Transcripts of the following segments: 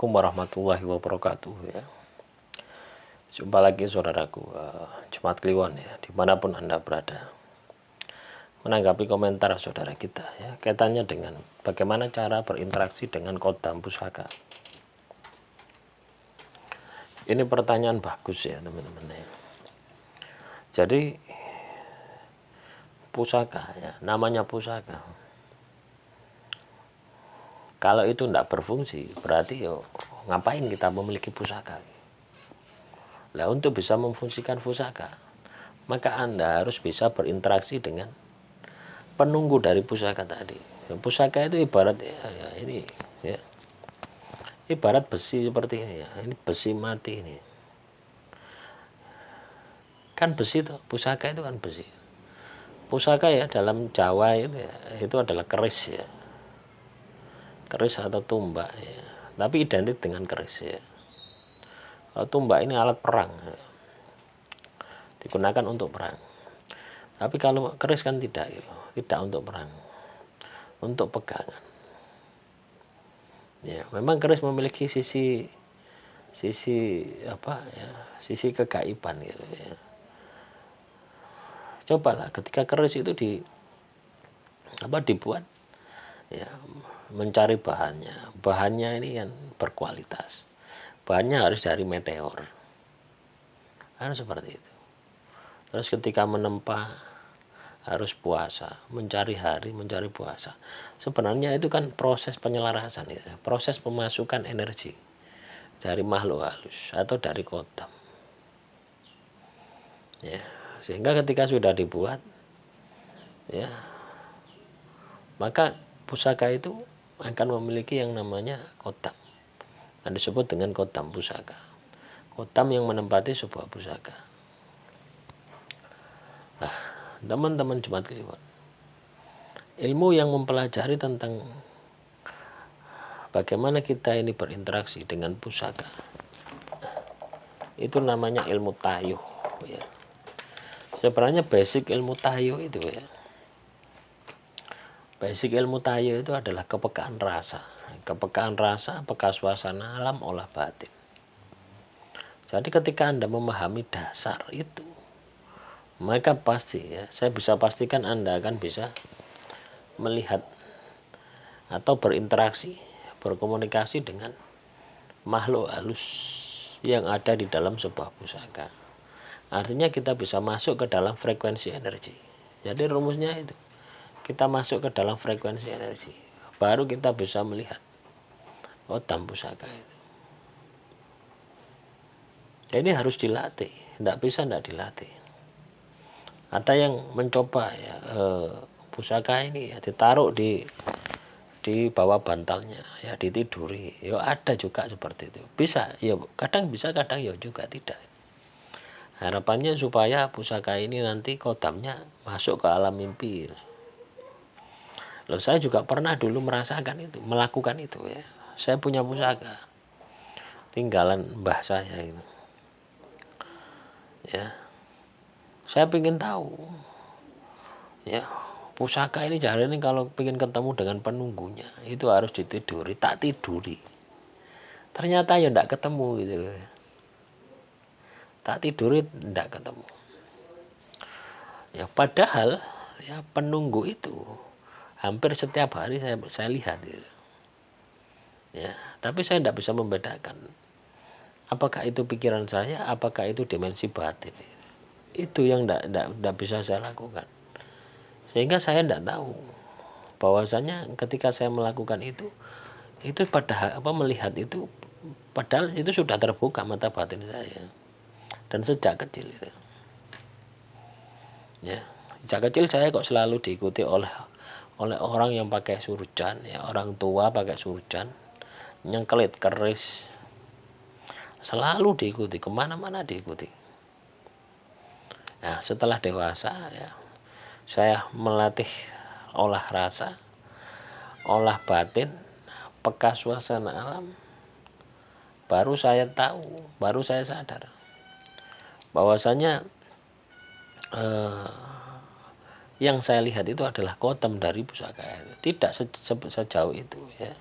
Assalamualaikum warahmatullahi wabarakatuh ya. Jumpa lagi saudaraku, Jemaat Kliwon ya, dimanapun Anda berada. Menanggapi komentar saudara kita ya, kaitannya dengan bagaimana cara berinteraksi dengan kodam pusaka. Ini pertanyaan bagus ya teman-teman ya. Jadi pusaka ya, namanya pusaka. Kalau itu tidak berfungsi, berarti yo ngapain kita memiliki pusaka? Nah, untuk bisa memfungsikan pusaka, maka Anda harus bisa berinteraksi dengan penunggu dari pusaka tadi. Pusaka itu ibarat ya, ini ya, ibarat besi seperti ini ya. Ini besi mati ini. Kan besi itu, pusaka itu kan besi. Pusaka ya dalam Jawa itu adalah keris ya. Keris atau tumbak ya. Tapi identik dengan keris ya. Kalau tumbak ini alat perang ya. Digunakan untuk perang. Tapi kalau keris kan tidak gitu. Tidak untuk perang. Untuk pegangan. Ya, memang keris memiliki sisi apa ya, sisi kegaiban gitu ya. Cobalah ketika keris itu dibuat ya, mencari bahannya ini yang berkualitas, bahannya harus dari meteor, kan seperti itu. Terus ketika menempa harus puasa, mencari puasa. Sebenarnya itu kan proses penyelarasan ya, proses pemasukan energi dari makhluk halus atau dari kodam ya, sehingga ketika sudah dibuat ya, maka pusaka itu akan memiliki yang namanya kodam, yang disebut dengan kodam pusaka, kodam yang menempati sebuah pusaka. Nah, teman-teman Jemaat Kliwon, ilmu yang mempelajari tentang bagaimana kita ini berinteraksi dengan pusaka, itu namanya ilmu tayuh ya. Sebenarnya basic ilmu tayuh itu ya, basic ilmu tayuh itu adalah kepekaan rasa, peka suasana alam, olah batin. Jadi ketika Anda memahami dasar itu, maka pasti ya, saya bisa pastikan Anda akan bisa melihat atau berinteraksi, berkomunikasi dengan makhluk halus yang ada di dalam sebuah pusaka. Artinya kita bisa masuk ke dalam frekuensi energi. Jadi rumusnya itu, kita masuk ke dalam frekuensi energi, baru kita bisa melihat kodam pusaka itu. Ini harus dilatih, tidak dilatih. Ada yang mencoba ya, pusaka ini ya, ditaruh di bawah bantalnya ya, ditiduri ya, ada juga seperti itu. Bisa ya, kadang bisa, kadang ya juga tidak. Harapannya supaya pusaka ini nanti kodamnya masuk ke alam mimpi. Loh, saya juga pernah dulu merasakan itu, melakukan itu ya. Saya punya pusaka tinggalan mbah saya itu ya. Saya ingin tahu ya, pusaka ini jari ini kalau ingin ketemu dengan penunggunya itu harus ditiduri, tak tiduri. Ternyata ya tidak ketemu gitu loh. Tak tiduri tidak ketemu. Ya padahal ya penunggu itu hampir setiap hari saya lihat gitu. Ya, tapi saya tidak bisa membedakan apakah itu pikiran saya, apakah itu dimensi batin. Itu yang tidak bisa saya lakukan. Sehingga saya tidak tahu bahwasanya ketika saya melakukan itu pada melihat itu, padahal itu sudah terbuka mata batin saya. Dan sejak kecil itu. Ya, sejak kecil saya kok selalu diikuti oleh orang yang pakai surjan ya, orang tua pakai surjan, nyengkelit keris, selalu diikuti, kemana-mana diikuti. Nah, setelah dewasa ya, saya melatih olah rasa, olah batin, peka suasana alam, baru saya tahu, baru saya sadar bahwasanya yang saya lihat itu adalah kodam dari pusaka itu. Tidak sejauh itu ya.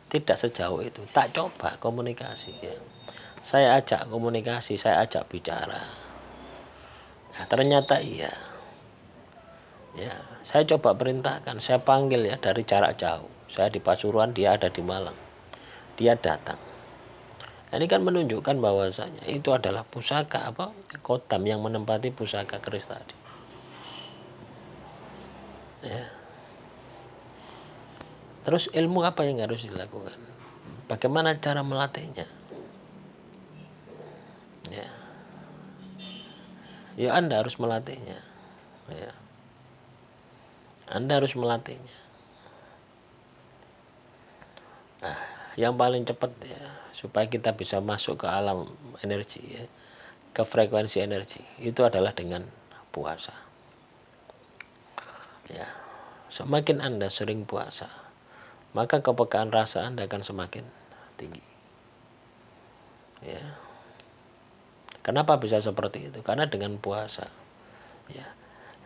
Tidak sejauh itu. Tak coba komunikasi ya. Saya ajak komunikasi, saya ajak bicara. Nah, ternyata iya. Ya, saya coba perintahkan, saya panggil ya dari jarak jauh. Saya di Pasuruan, dia ada di Malang. Dia datang. Nah, ini kan menunjukkan bahwasanya itu adalah pusaka apa? Kodam yang menempati pusaka keris tadi. Ya. Terus ilmu apa yang harus dilakukan? Bagaimana cara melatihnya? Ya, ya Anda harus melatihnya. Ya. Anda harus melatihnya. Nah, yang paling cepat ya supaya kita bisa masuk ke alam energi ya, ke frekuensi energi itu adalah dengan puasa. Ya, semakin Anda sering puasa, maka kepekaan rasa Anda akan semakin tinggi. Ya. Kenapa bisa seperti itu? Karena dengan puasa, ya,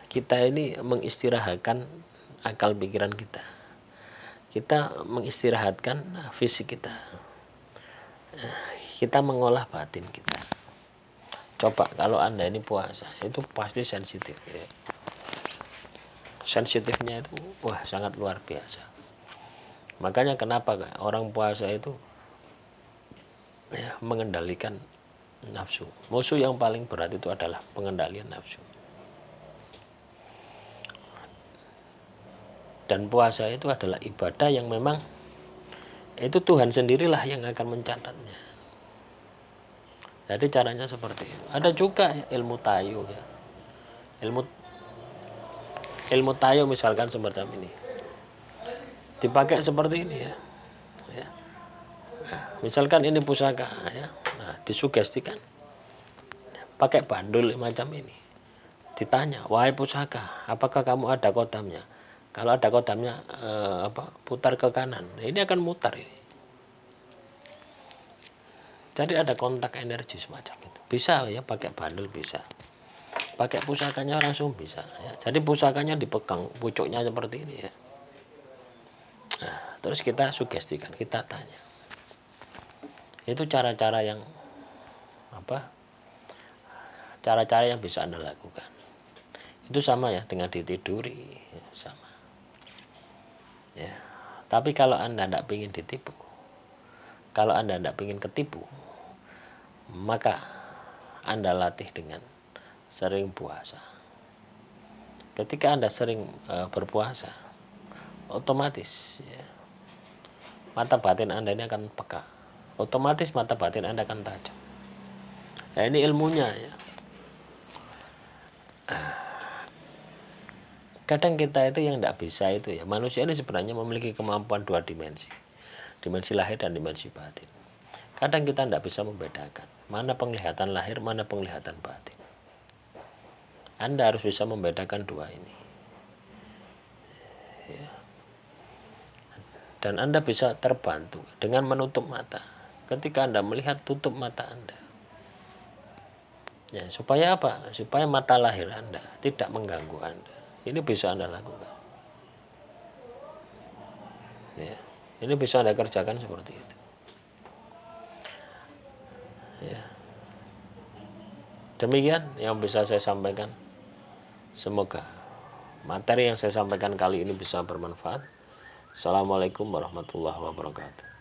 kita ini mengistirahatkan akal pikiran kita. Kita mengistirahatkan fisik kita. Kita mengolah batin kita. Coba kalau Anda ini puasa, itu pasti sensitif ya. Sensitifnya itu wah sangat luar biasa. Makanya kenapa orang puasa itu ya, mengendalikan nafsu. Musuh yang paling berat itu adalah pengendalian nafsu. Dan puasa itu adalah ibadah yang memang itu Tuhan sendirilah yang akan mencatatnya. Jadi caranya seperti itu. Ada juga ilmu tayu ya. Ilmu tayu misalkan semacam ini. Dipakai seperti ini ya. Ya. Nah, misalkan ini pusaka ya. Nah, disugestikan. Pakai bandul macam ini. Ditanya, "Wahai pusaka, apakah kamu ada kodamnya?" Kalau ada kodamnya putar ke kanan. Nah, ini akan mutar ini. Jadi ada kontak energi semacam itu. Bisa ya pakai bandul bisa. Pakai pusakanya langsung bisa ya. Jadi pusakanya dipegang pucuknya seperti ini ya. Nah, terus kita sugestikan, kita tanya. Itu cara-cara yang apa? Cara-cara yang bisa Anda lakukan. Itu sama ya dengan ditiduri, ya, sama. Ya. Tapi kalau Anda tidak ingin ditipu, kalau Anda tidak ingin ketipu, maka Anda latih dengan sering puasa. Ketika Anda sering berpuasa, otomatis ya, mata batin Anda ini akan peka. Otomatis mata batin Anda akan tajam. Nah, ini ilmunya ya. Kadang kita itu yang tidak bisa itu ya. Manusia ini sebenarnya memiliki kemampuan dua dimensi. Dimensi lahir dan dimensi batin. Kadang kita tidak bisa membedakan. Mana penglihatan lahir, mana penglihatan batin. Anda harus bisa membedakan dua ini. Ya. Dan Anda bisa terbantu dengan menutup mata. Ketika Anda melihat, tutup mata Anda. Ya, supaya apa? Supaya mata lahir Anda tidak mengganggu Anda. Ini bisa Anda lakukan. Ya, ini bisa Anda kerjakan seperti itu. Ya. Demikian yang bisa saya sampaikan. Semoga materi yang saya sampaikan kali ini bisa bermanfaat. Assalamualaikum warahmatullahi wabarakatuh.